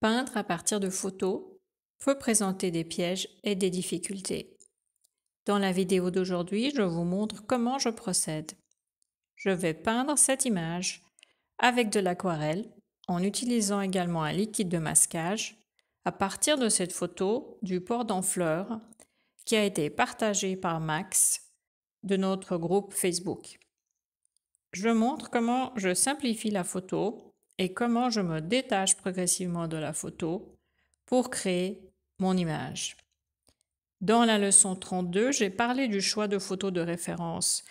Peindre à partir de photos peut présenter des pièges et des difficultés. Dans la vidéo d'aujourd'hui, je vous montre comment je procède. Je vais peindre cette image avec de l'aquarelle en utilisant également un liquide de masquage à partir de cette photo du port d'Honfleur qui a été partagée par Max de notre groupe Facebook. Je montre comment je simplifie la photo et comment je me détache progressivement de la photo pour créer mon image. Dans la leçon 32, j'ai parlé du choix de photos de référence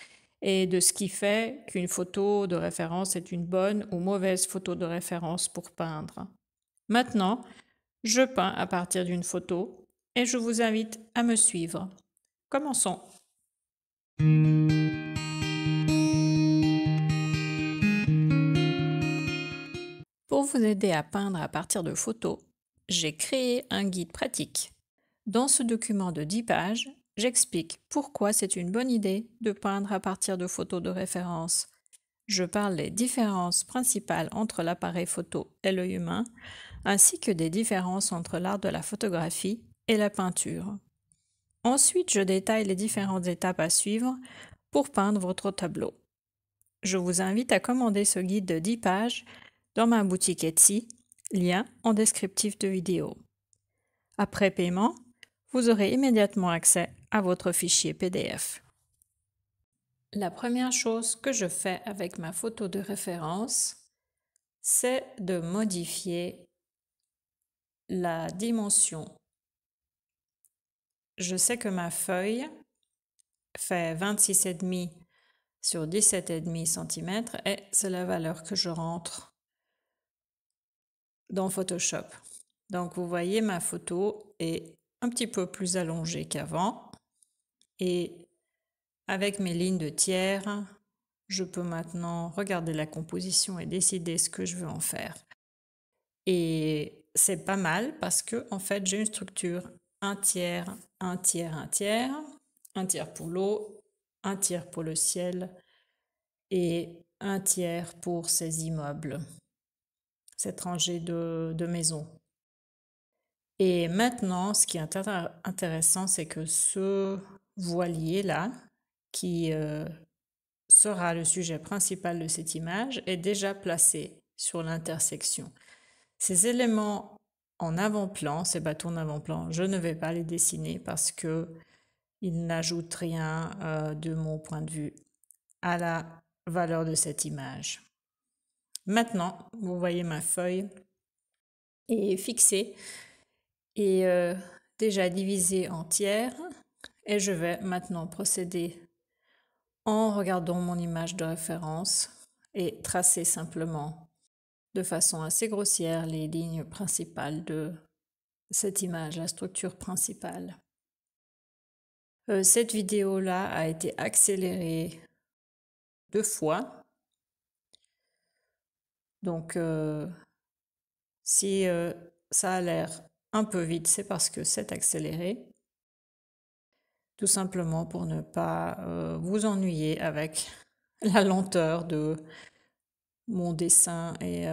et de ce qui fait qu'une photo de référence est une bonne ou mauvaise photo de référence pour peindre. Maintenant, je peins à partir d'une photo et je vous invite à me suivre. Commençons. Pour vous aider à peindre à partir de photos, j'ai créé un guide pratique. Dans ce document de 10 pages, j'explique pourquoi c'est une bonne idée de peindre à partir de photos de référence. Je parle des différences principales entre l'appareil photo et l'œil humain, ainsi que des différences entre l'art de la photographie et la peinture. Ensuite, je détaille les différentes étapes à suivre pour peindre votre tableau. Je vous invite à commander ce guide de 10 pages dans ma boutique Etsy, lien en descriptif de vidéo. Après paiement, vous aurez immédiatement accès à votre fichier PDF. La première chose que je fais avec ma photo de référence, c'est de modifier la dimension. Je sais que ma feuille fait 26,5 sur 17,5 cm et c'est la valeur que je rentre dans Photoshop. Donc vous voyez, ma photo est un petit peu plus allongée qu'avant et avec mes lignes de tiers, je peux maintenant regarder la composition et décider ce que je veux en faire. Et c'est pas mal parce que en fait j'ai une structure un tiers, un tiers, un tiers, un tiers pour l'eau, un tiers pour le ciel et un tiers pour ces immeubles, cette rangée de maisons. Et maintenant, ce qui est intéressant, c'est que ce voilier-là, qui sera le sujet principal de cette image, est déjà placé sur l'intersection. Ces éléments en avant-plan, ces bâtons en avant-plan, je ne vais pas les dessiner parce qu'ils n'ajoutent rien de mon point de vue à la valeur de cette image. Maintenant, vous voyez ma feuille est fixée et déjà divisée en tiers et je vais maintenant procéder en regardant mon image de référence et tracer simplement de façon assez grossière les lignes principales de cette image, la structure principale. Cette vidéo-là a été accélérée 2 fois. Donc, si ça a l'air un peu vite, c'est parce que c'est accéléré. Tout simplement pour ne pas vous ennuyer avec la lenteur de mon dessin et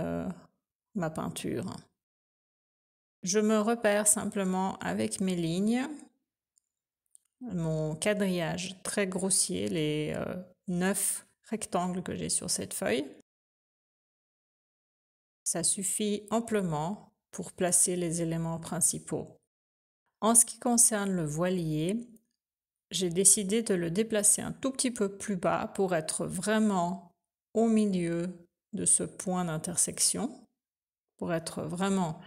ma peinture. Je me repère simplement avec mes lignes, mon quadrillage très grossier, les 9 rectangles que j'ai sur cette feuille. Ça suffit amplement pour placer les éléments principaux. En ce qui concerne le voilier, j'ai décidé de le déplacer un tout petit peu plus bas pour être vraiment au milieu de ce point d'intersection, pour être vraiment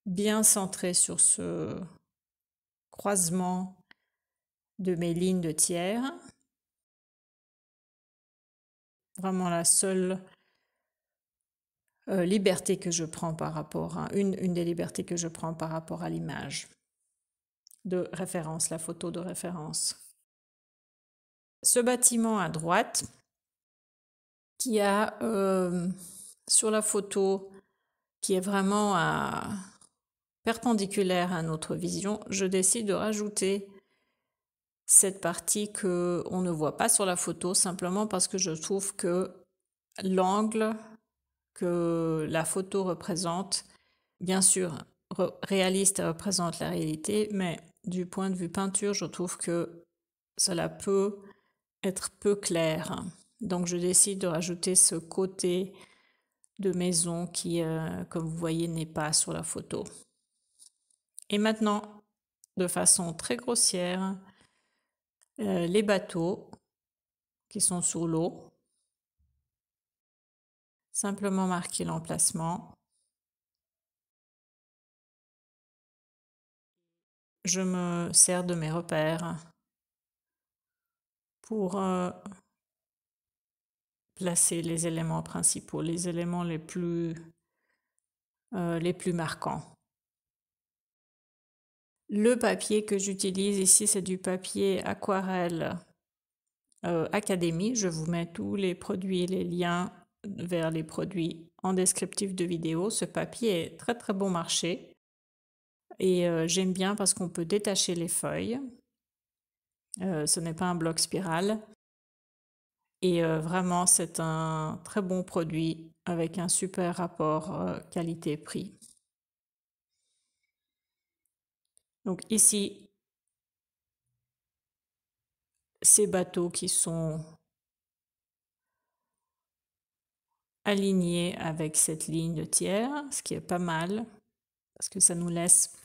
bien centré sur ce croisement de mes lignes de tiers. Vraiment la seule liberté que je prends par rapport à une des libertés que je prends par rapport à l'image de référence, la photo de référence. Ce bâtiment à droite qui a sur la photo qui est vraiment perpendiculaire à notre vision, je décide de rajouter cette partie qu'on ne voit pas sur la photo simplement parce que je trouve que l'angle que la photo représente bien sûr, réaliste représente la réalité, mais du point de vue peinture, je trouve que cela peut être peu clair. Donc je décide de rajouter ce côté de maison qui, comme vous voyez, n'est pas sur la photo. Et maintenant, de façon très grossière, les bateaux qui sont sous l'eau, simplement marquer l'emplacement. Je me sers de mes repères pour placer les éléments principaux, les éléments les plus marquants. Le papier que j'utilise ici, c'est du papier aquarelle Académie. Je vous mets tous les produits et les liens vers les produits en descriptif de vidéo. Ce papier est très très bon marché et j'aime bien parce qu'on peut détacher les feuilles. Ce n'est pas un bloc spirale. Et vraiment, c'est un très bon produit avec un super rapport qualité-prix. Donc ici, ces bateaux qui sont alignés avec cette ligne de tiers, ce qui est pas mal, parce que ça nous laisse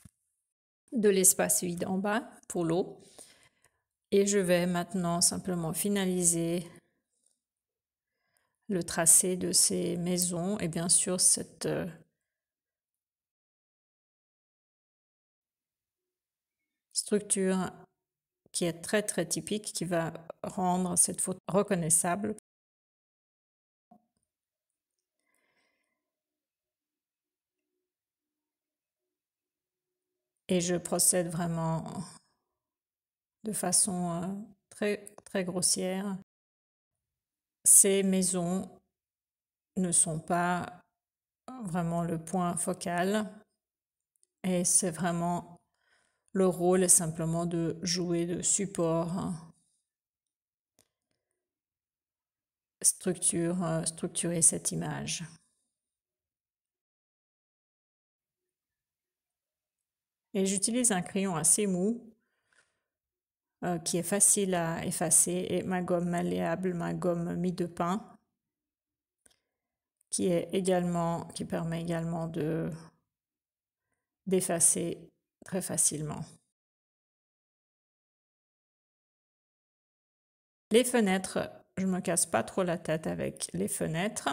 de l'espace vide en bas pour l'eau. Et je vais maintenant simplement finaliser le tracé de ces maisons et bien sûr cette structure qui est très très typique, qui va rendre cette photo reconnaissable. Et je procède vraiment de façon très très grossière. Ces maisons ne sont pas vraiment le point focal et c'est vraiment le rôle est simplement de jouer de support, structurer cette image. Et j'utilise un crayon assez mou qui est facile à effacer et ma gomme malléable, ma gomme mie de pain qui permet également d'effacer très facilement. Les fenêtres, je me casse pas trop la tête avec les fenêtres.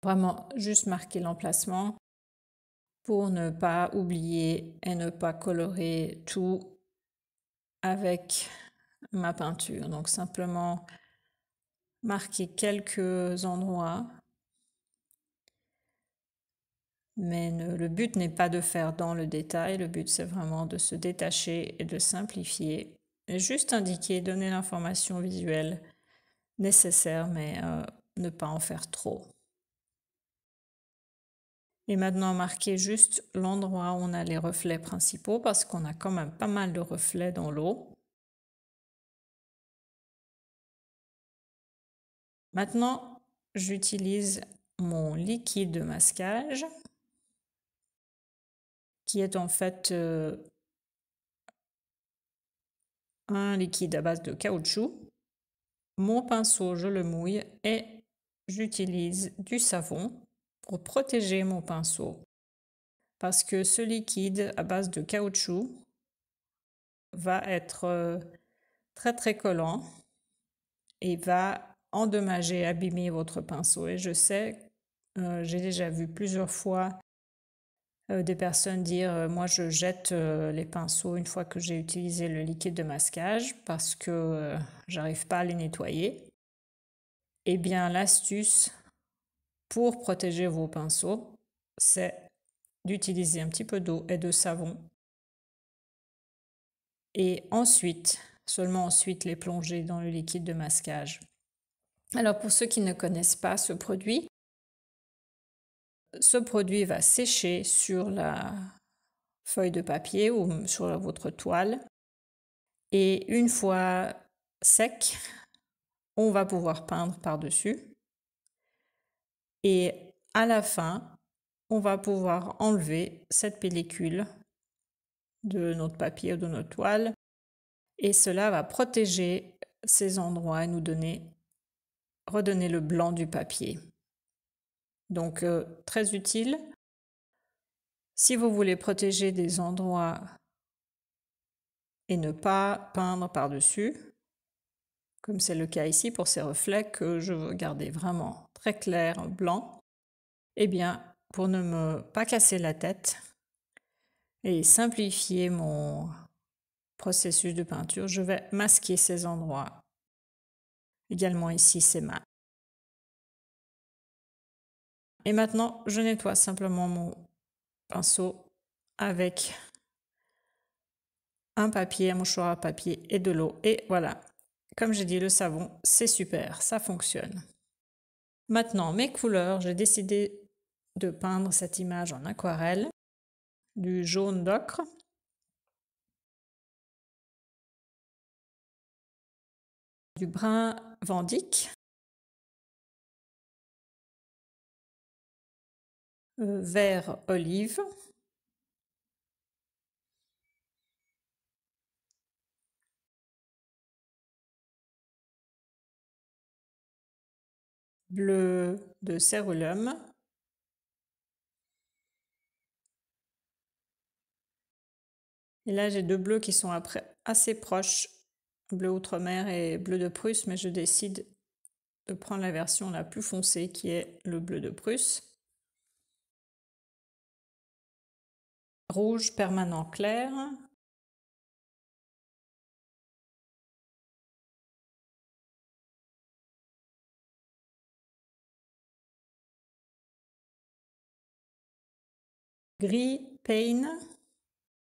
Vraiment juste marquer l'emplacement pour ne pas oublier et ne pas colorer tout avec ma peinture. Donc simplement marquer quelques endroits. Mais le but n'est pas de faire dans le détail, le but c'est vraiment de se détacher et de simplifier. Et juste indiquer, donner l'information visuelle nécessaire, mais ne pas en faire trop. Et maintenant marquer juste l'endroit où on a les reflets principaux parce qu'on a quand même pas mal de reflets dans l'eau. Maintenant, j'utilise mon liquide de masquage qui est en fait un liquide à base de caoutchouc. Mon pinceau, je le mouille et j'utilise du savon pour protéger mon pinceau parce que ce liquide à base de caoutchouc va être très très collant et va endommager, abîmer votre pinceau. Et je sais, j'ai déjà vu plusieurs fois des personnes dire moi je jette les pinceaux une fois que j'ai utilisé le liquide de masquage parce que j'arrive pas à les nettoyer. Eh bien l'astuce pour protéger vos pinceaux, c'est d'utiliser un petit peu d'eau et de savon et ensuite, seulement ensuite, les plonger dans le liquide de masquage. Alors pour ceux qui ne connaissent pas ce produit va sécher sur la feuille de papier ou sur votre toile et une fois sec, on va pouvoir peindre par-dessus et à la fin, on va pouvoir enlever cette pellicule de notre papier ou de notre toile et cela va protéger ces endroits et nous redonner le blanc du papier. Donc très utile. Si vous voulez protéger des endroits et ne pas peindre par-dessus, comme c'est le cas ici pour ces reflets que je veux garder vraiment très clair, blanc, eh bien, pour ne me pas casser la tête et simplifier mon processus de peinture, je vais masquer ces endroits. Également ici, c'est mat. Et maintenant, je nettoie simplement mon pinceau avec un papier, un mouchoir à papier et de l'eau. Et voilà, comme j'ai dit, le savon, c'est super, ça fonctionne. Maintenant, mes couleurs, j'ai décidé de peindre cette image en aquarelle, du jaune d'ocre, du brun Vandyck, vert olive, bleu de cérulum, et là j'ai deux bleus qui sont après assez proches, bleu outre-mer et bleu de Prusse, mais je décide de prendre la version la plus foncée qui est le bleu de Prusse. Rouge permanent clair, gris Pain,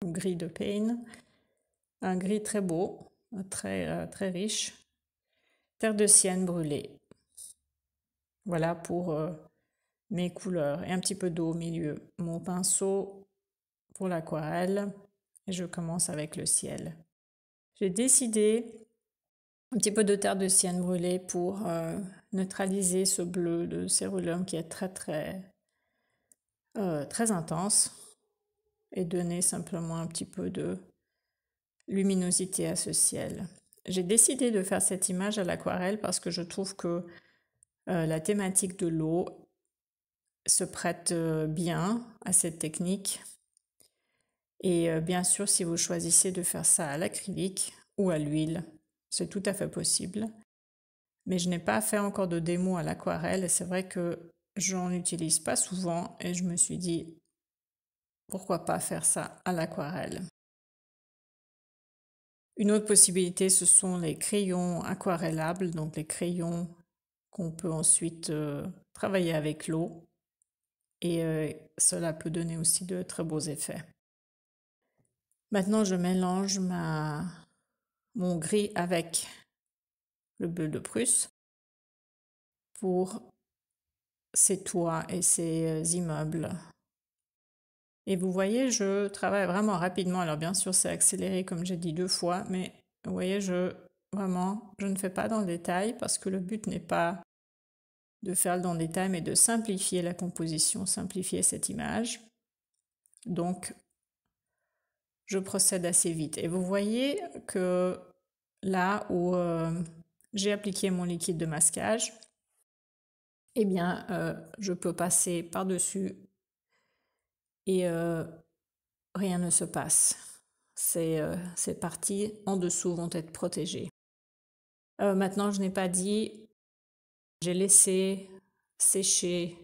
gris de Pain, un gris très beau, très riche, terre de sienne brûlée. Voilà pour mes couleurs et un petit peu d'eau au milieu. Mon pinceau pour l'aquarelle et je commence avec le ciel. J'ai décidé un petit peu de terre de sienne brûlée pour neutraliser ce bleu de cérulum qui est très intense et donner simplement un petit peu de luminosité à ce ciel. J'ai décidé de faire cette image à l'aquarelle parce que je trouve que la thématique de l'eau se prête bien à cette technique. Et bien sûr, si vous choisissez de faire ça à l'acrylique ou à l'huile, c'est tout à fait possible. Mais je n'ai pas fait encore de démo à l'aquarelle et c'est vrai que j'en utilise pas souvent et je me suis dit pourquoi pas faire ça à l'aquarelle. Une autre possibilité, ce sont les crayons aquarellables, donc les crayons qu'on peut ensuite travailler avec l'eau et cela peut donner aussi de très beaux effets. Maintenant, je mélange mon gris avec le bleu de Prusse pour ces toits et ces immeubles. Et vous voyez, je travaille vraiment rapidement. Alors bien sûr, c'est accéléré comme j'ai dit 2 fois, mais vous voyez, je ne fais pas dans le détail parce que le but n'est pas de faire dans le détail, mais de simplifier la composition, simplifier cette image. Donc, je procède assez vite. Et vous voyez que là où j'ai appliqué mon liquide de masquage, eh bien, je peux passer par-dessus et rien ne se passe. Ces parties en dessous vont être protégées. Maintenant, je n'ai pas dit, j'ai laissé sécher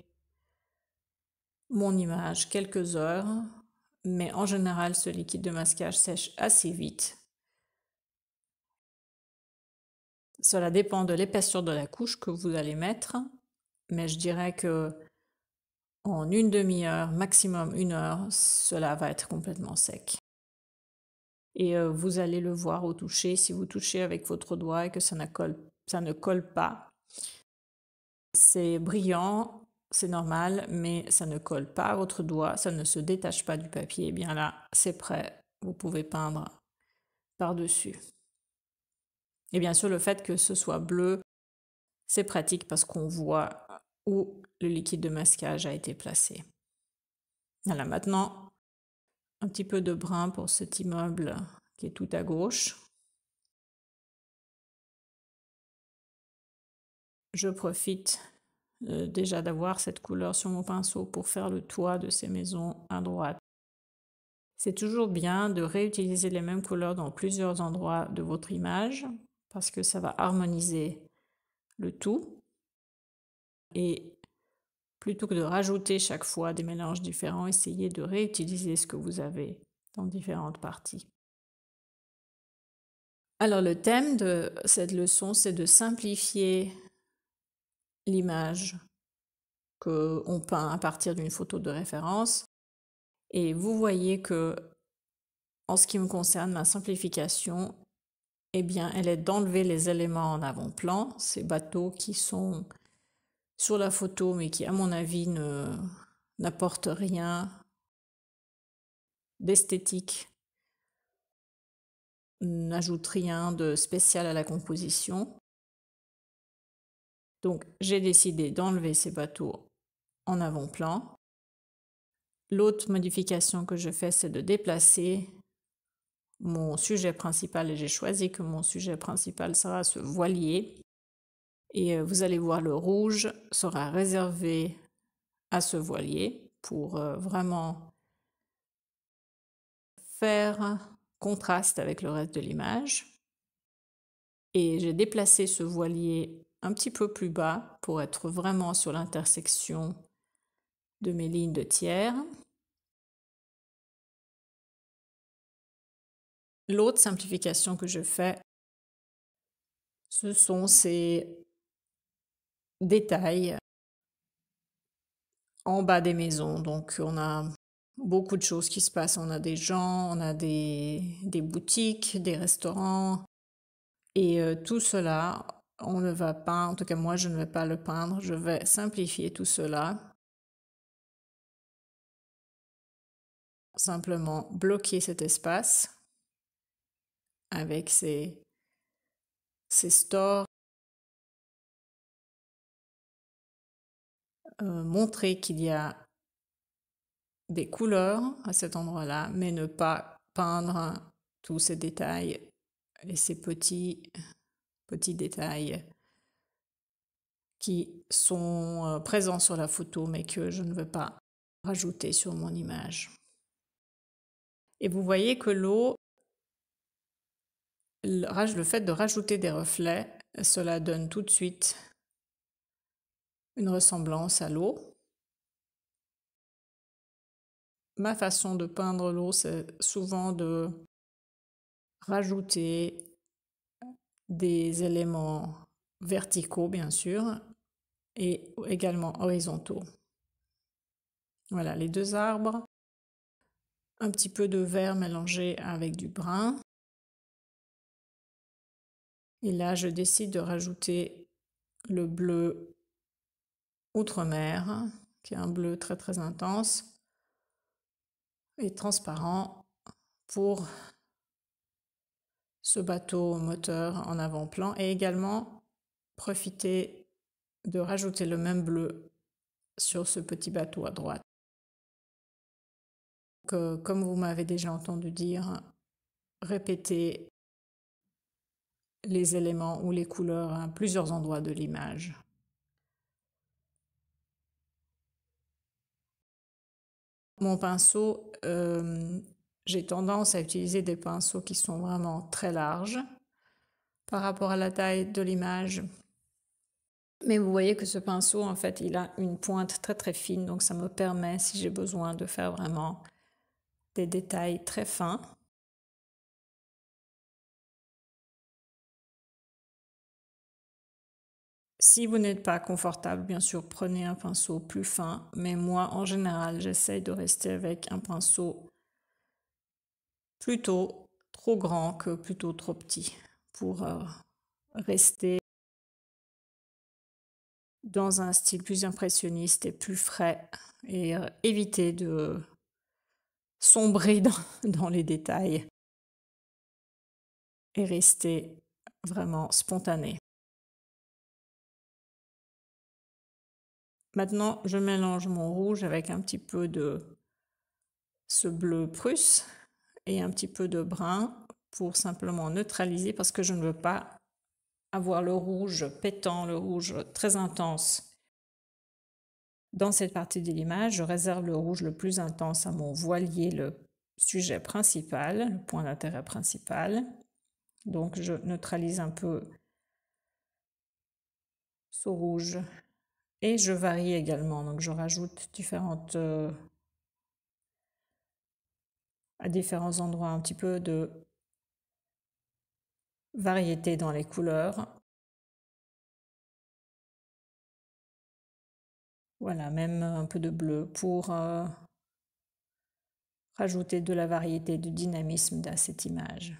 mon image quelques heures, mais en général, ce liquide de masquage sèche assez vite. Cela dépend de l'épaisseur de la couche que vous allez mettre, mais je dirais que en une demi-heure, maximum 1 heure, cela va être complètement sec. Et vous allez le voir au toucher, si vous touchez avec votre doigt et que ça ne colle pas. C'est brillant, c'est normal, mais ça ne colle pas à votre doigt, ça ne se détache pas du papier. Et bien là, c'est prêt, vous pouvez peindre par-dessus. Et bien sûr, le fait que ce soit bleu, c'est pratique parce qu'on voit où le liquide de masquage a été placé. Voilà, maintenant, un petit peu de brun pour cet immeuble qui est tout à gauche. Je profite déjà d'avoir cette couleur sur mon pinceau pour faire le toit de ces maisons à droite. C'est toujours bien de réutiliser les mêmes couleurs dans plusieurs endroits de votre image parce que ça va harmoniser le tout. Et plutôt que de rajouter chaque fois des mélanges différents, essayez de réutiliser ce que vous avez dans différentes parties. Alors le thème de cette leçon, c'est de simplifier l'image qu'on peint à partir d'une photo de référence. Et vous voyez que, en ce qui me concerne, ma simplification, eh bien, elle est d'enlever les éléments en avant-plan, ces bateaux qui sont sur la photo, mais qui, à mon avis, n'apportent rien d'esthétique, n'ajoutent rien de spécial à la composition. Donc, j'ai décidé d'enlever ces bateaux en avant-plan. L'autre modification que je fais, c'est de déplacer mon sujet principal, et j'ai choisi que mon sujet principal sera ce voilier. Et vous allez voir, le rouge sera réservé à ce voilier pour vraiment faire contraste avec le reste de l'image. Et j'ai déplacé ce voilier un petit peu plus bas pour être vraiment sur l'intersection de mes lignes de tiers. L'autre simplification que je fais, ce sont ces détails en bas des maisons. Donc on a beaucoup de choses qui se passent. On a des gens, on a des boutiques, des restaurants. Et tout cela, on ne va pas, en tout cas moi je ne vais pas le peindre, je vais simplifier tout cela. Simplement bloquer cet espace avec ces stores, montrer qu'il y a des couleurs à cet endroit-là, mais ne pas peindre tous ces détails et ces petits détails qui sont présents sur la photo, mais que je ne veux pas rajouter sur mon image. Et vous voyez que l'eau, le fait de rajouter des reflets, cela donne tout de suite une ressemblance à l'eau. Ma façon de peindre l'eau, c'est souvent de rajouter des éléments verticaux, bien sûr, et également horizontaux. Voilà, les deux arbres, un petit peu de vert mélangé avec du brun. Et là, je décide de rajouter le bleu outre-mer, qui est un bleu très très intense et transparent pour ce bateau moteur en avant-plan, et également profiter de rajouter le même bleu sur ce petit bateau à droite. Donc, comme vous m'avez déjà entendu dire, répétez les éléments ou les couleurs à plusieurs endroits de l'image. Mon pinceau, j'ai tendance à utiliser des pinceaux qui sont vraiment très larges par rapport à la taille de l'image. Mais vous voyez que ce pinceau, en fait, il a une pointe très très fine, donc ça me permet, si j'ai besoin, de faire vraiment des détails très fins. Si vous n'êtes pas confortable, bien sûr, prenez un pinceau plus fin, mais moi, en général, j'essaye de rester avec un pinceau plutôt trop grand que plutôt trop petit pour rester dans un style plus impressionniste et plus frais et éviter de sombrer dans les détails et rester vraiment spontané. Maintenant, je mélange mon rouge avec un petit peu de ce bleu prusse et un petit peu de brun pour simplement neutraliser parce que je ne veux pas avoir le rouge pétant, le rouge très intense. Dans cette partie de l'image, je réserve le rouge le plus intense à mon voilier, le sujet principal, le point d'intérêt principal. Donc je neutralise un peu ce rouge et je varie également. Donc je rajoute à différents endroits un petit peu de variété dans les couleurs. Voilà, même un peu de bleu pour rajouter de la variété, du dynamisme à cette image.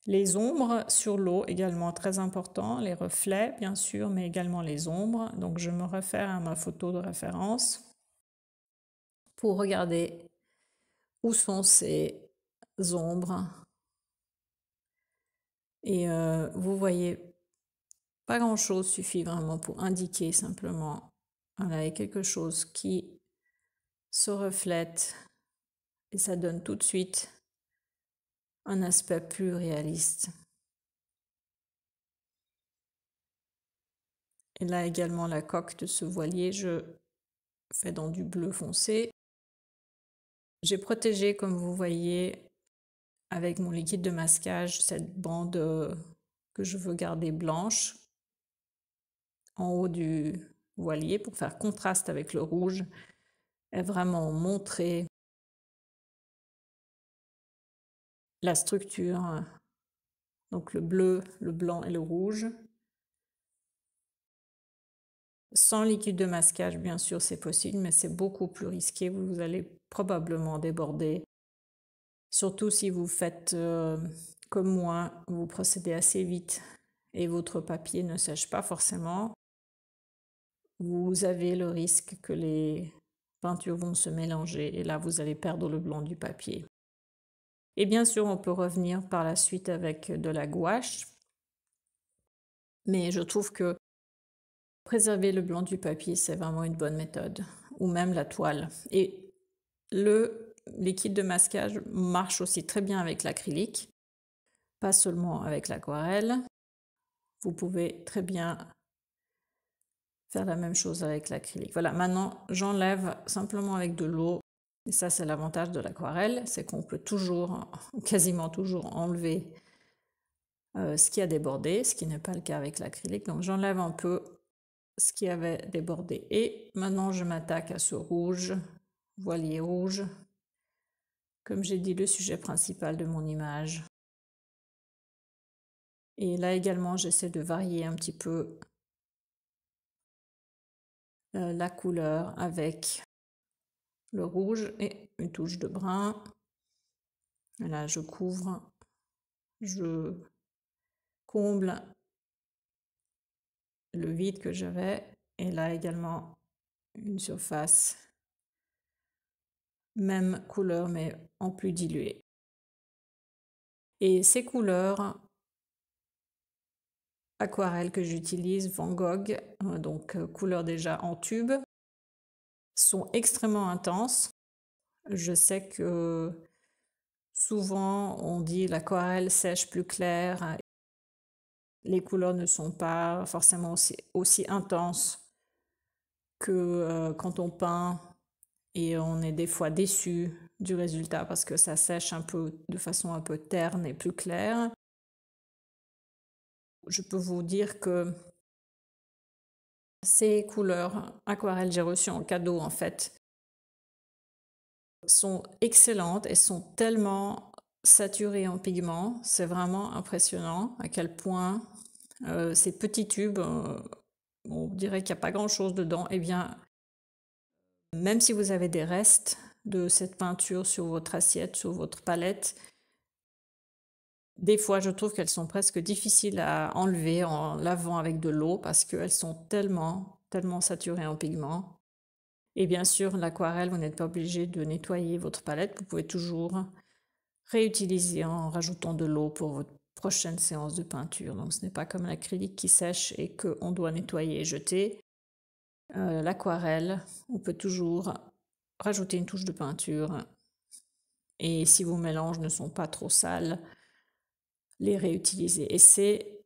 Les ombres sur l'eau, également très important, les reflets bien sûr, mais également les ombres. Donc je me réfère à ma photo de référence pour regarder où sont ces ombres. Et vous voyez, pas grand-chose suffit vraiment pour indiquer simplement, voilà, il y a quelque chose qui se reflète et ça donne tout de suite un aspect plus réaliste. Et là également la coque de ce voilier, je fais dans du bleu foncé. J'ai protégé, comme vous voyez, avec mon liquide de masquage, cette bande que je veux garder blanche en haut du voilier pour faire contraste avec le rouge et vraiment montrer la structure, donc le bleu, le blanc et le rouge. Sans liquide de masquage, bien sûr, c'est possible, mais c'est beaucoup plus risqué. Vous allez probablement déborder. Surtout si vous faites comme moi, vous procédez assez vite et votre papier ne sèche pas forcément. Vous avez le risque que les peintures vont se mélanger et là, vous allez perdre le blanc du papier. Et bien sûr, on peut revenir par la suite avec de la gouache. Mais je trouve que préserver le blanc du papier, c'est vraiment une bonne méthode. Ou même la toile. Et le liquide de masquage marche aussi très bien avec l'acrylique. Pas seulement avec l'aquarelle. Vous pouvez très bien faire la même chose avec l'acrylique. Voilà, maintenant j'enlève simplement avec de l'eau. Et ça, c'est l'avantage de l'aquarelle, c'est qu'on peut toujours, quasiment toujours, enlever ce qui a débordé, ce qui n'est pas le cas avec l'acrylique. Donc j'enlève un peu ce qui avait débordé. Et maintenant, je m'attaque à ce rouge, voilier rouge. Comme j'ai dit, le sujet principal de mon image. Et là également, j'essaie de varier un petit peu la couleur avec le rouge et une touche de brun. Et là, je couvre, je comble le vide que j'avais. Et là également, une surface, même couleur, mais en plus diluée. Et ces couleurs aquarelles que j'utilise, Van Gogh, donc couleurs déjà en tube, sont extrêmement intenses. Je sais que souvent on dit l'aquarelle sèche plus clair. Les couleurs ne sont pas forcément aussi intenses que quand on peint et on est des fois déçu du résultat parce que ça sèche un peu de façon un peu terne et plus claire. Je peux vous dire que ces couleurs aquarelles j'ai reçues en cadeau en fait sont excellentes et sont tellement saturées en pigments, c'est vraiment impressionnant à quel point ces petits tubes, on dirait qu'il n'y a pas grand chose dedans, et bien même si vous avez des restes de cette peinture sur votre assiette, sur votre palette, des fois je trouve qu'elles sont presque difficiles à enlever en lavant avec de l'eau parce qu'elles sont tellement saturées en pigments. Et bien sûr, l'aquarelle, vous n'êtes pas obligé de nettoyer votre palette, vous pouvez toujours réutiliser en rajoutant de l'eau pour votre prochaine séance de peinture. Donc ce n'est pas comme l'acrylique qui sèche et qu'on doit nettoyer et jeter. L'aquarelle, on peut toujours rajouter une touche de peinture. Et si vos mélanges ne sont pas trop sales, les réutiliser. Et ces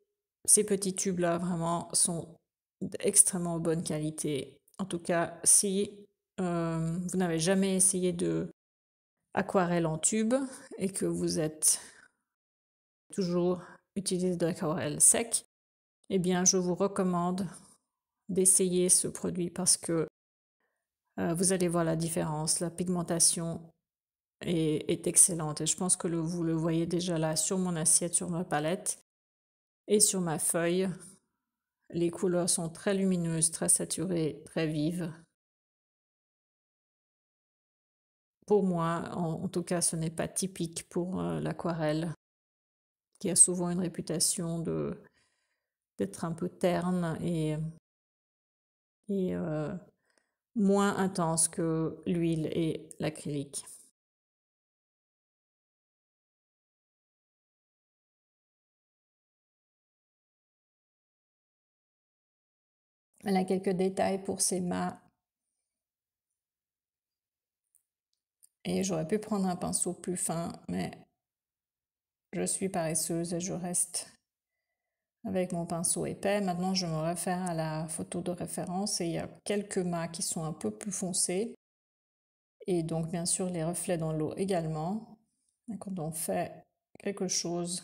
petits tubes-là, vraiment, sont d'extrêmement bonne qualité. En tout cas, si vous n'avez jamais essayé de aquarelle en tube et que vous êtes toujours utilisé de l'aquarelle sec, eh bien, je vous recommande d'essayer ce produit parce que vous allez voir la différence. La pigmentation est excellente et je pense que vous le voyez déjà là sur mon assiette, sur ma palette et sur ma feuille. Les couleurs sont très lumineuses, très saturées, très vives. Pour moi, en tout cas, ce n'est pas typique pour l'aquarelle, qui a souvent une réputation d'être un peu terne et moins intense que l'huile et l'acrylique. Elle a quelques détails pour ses mâts. Et j'aurais pu prendre un pinceau plus fin, mais je suis paresseuse et je reste avec mon pinceau épais. Maintenant, je me réfère à la photo de référence et il y a quelques mâts qui sont un peu plus foncés. Et donc, bien sûr, les reflets dans l'eau également. Et quand on fait quelque chose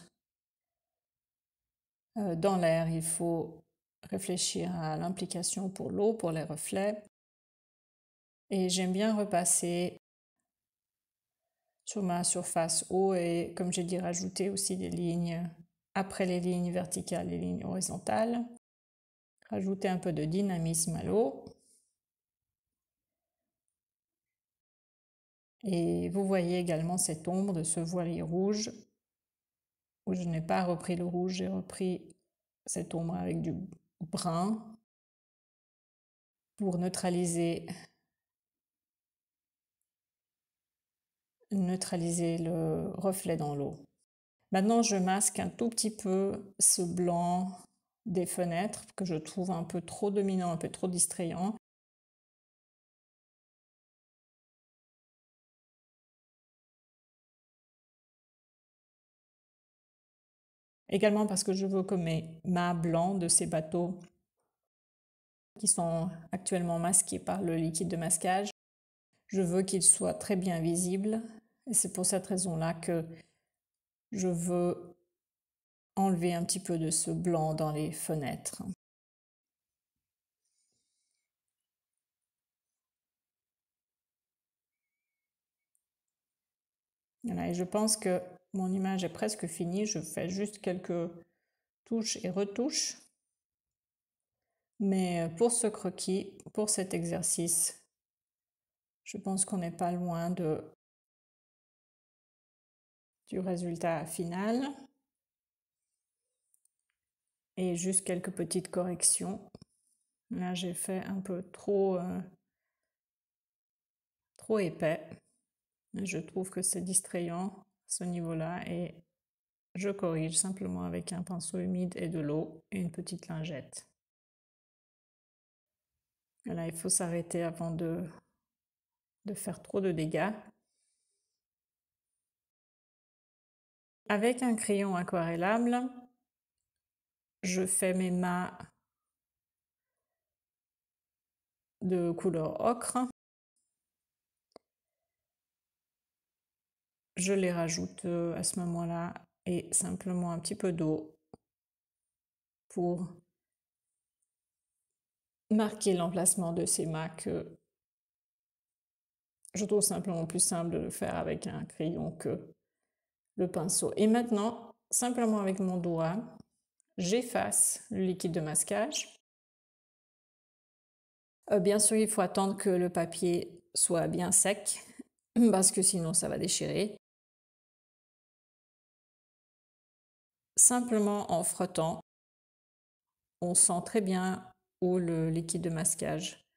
dans l'air, il faut réfléchir à l'implication pour l'eau, pour les reflets. Et j'aime bien repasser sur ma surface eau et, comme j'ai dit, rajouter aussi des lignes après les lignes verticales et les lignes horizontales. Rajouter un peu de dynamisme à l'eau. Et vous voyez également cette ombre de ce voilier rouge où je n'ai pas repris le rouge, j'ai repris cette ombre avec du brun pour neutraliser le reflet dans l'eau. Maintenant, je masque un tout petit peu ce blanc des fenêtres que je trouve un peu trop dominant, un peu trop distrayant. Également parce que je veux que mes mâts blancs de ces bateaux qui sont actuellement masqués par le liquide de masquage, je veux qu'ils soient très bien visibles. Et c'est pour cette raison-là que je veux enlever un petit peu de ce blanc dans les fenêtres. Voilà, et je pense que mon image est presque finie. Je fais juste quelques touches et retouches. Mais pour ce croquis, pour cet exercice, je pense qu'on n'est pas loin du résultat final. Et juste quelques petites corrections. Là, j'ai fait un peu trop épais. Je trouve que c'est distrayant à ce niveau-là et je corrige simplement avec un pinceau humide et de l'eau et une petite lingette. Là, il faut s'arrêter avant de faire trop de dégâts. Avec un crayon aquarellable, je fais mes mâts de couleur ocre. Je les rajoute à ce moment-là et simplement un petit peu d'eau pour marquer l'emplacement de ces mâts que je trouve simplement plus simple de le faire avec un crayon que le pinceau. Et maintenant, simplement avec mon doigt, j'efface le liquide de masquage. Bien sûr, il faut attendre que le papier soit bien sec parce que sinon ça va déchirer. Simplement en frottant, on sent très bien où le liquide de masquage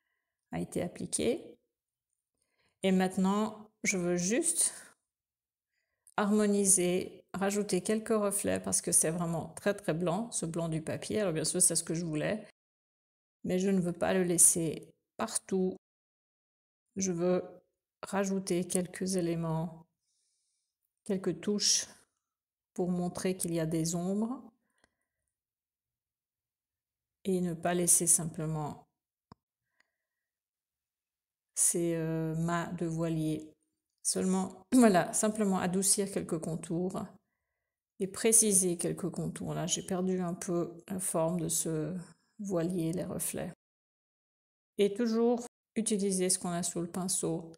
a été appliqué. Et maintenant, je veux juste harmoniser, rajouter quelques reflets parce que c'est vraiment très très blanc, ce blanc du papier. Alors bien sûr, c'est ce que je voulais, mais je ne veux pas le laisser partout. Je veux rajouter quelques éléments, quelques touches pour montrer qu'il y a des ombres et ne pas laisser simplement ces mâts de voilier. Seulement, voilà, simplement adoucir quelques contours et préciser quelques contours. Là, j'ai perdu un peu la forme de ce voilier, les reflets. Et toujours utiliser ce qu'on a sous le pinceau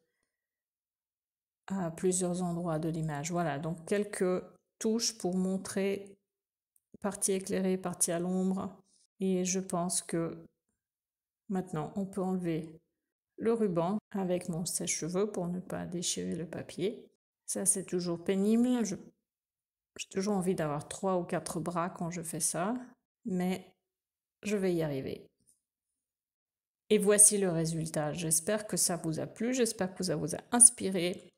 à plusieurs endroits de l'image. Voilà, donc quelques touches pour montrer partie éclairée, partie à l'ombre. Et je pense que maintenant, on peut enlever le ruban avec mon sèche-cheveux pour ne pas déchirer le papier. Ça, c'est toujours pénible. J'ai toujours envie d'avoir 3 ou 4 bras quand je fais ça, mais je vais y arriver. Et voici le résultat. J'espère que ça vous a plu, j'espère que ça vous a inspiré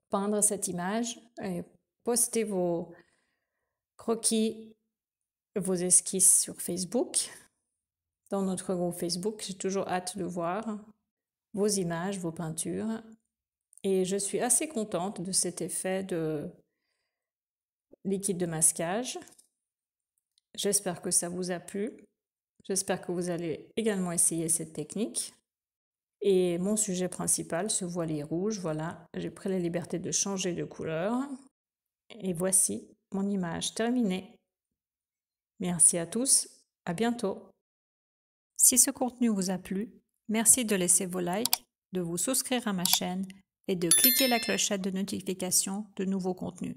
peindre cette image et postez vos croquis, vos esquisses sur Facebook, dans notre groupe Facebook. J'ai toujours hâte de voir vos images, vos peintures. Et je suis assez contente de cet effet de liquide de masquage. J'espère que ça vous a plu. J'espère que vous allez également essayer cette technique. Et mon sujet principal, ce voilier rouge, voilà, j'ai pris la liberté de changer de couleur. Et voici mon image terminée. Merci à tous, à bientôt. Si ce contenu vous a plu, merci de laisser vos likes, de vous souscrire à ma chaîne et de cliquer la clochette de notification de nouveaux contenus.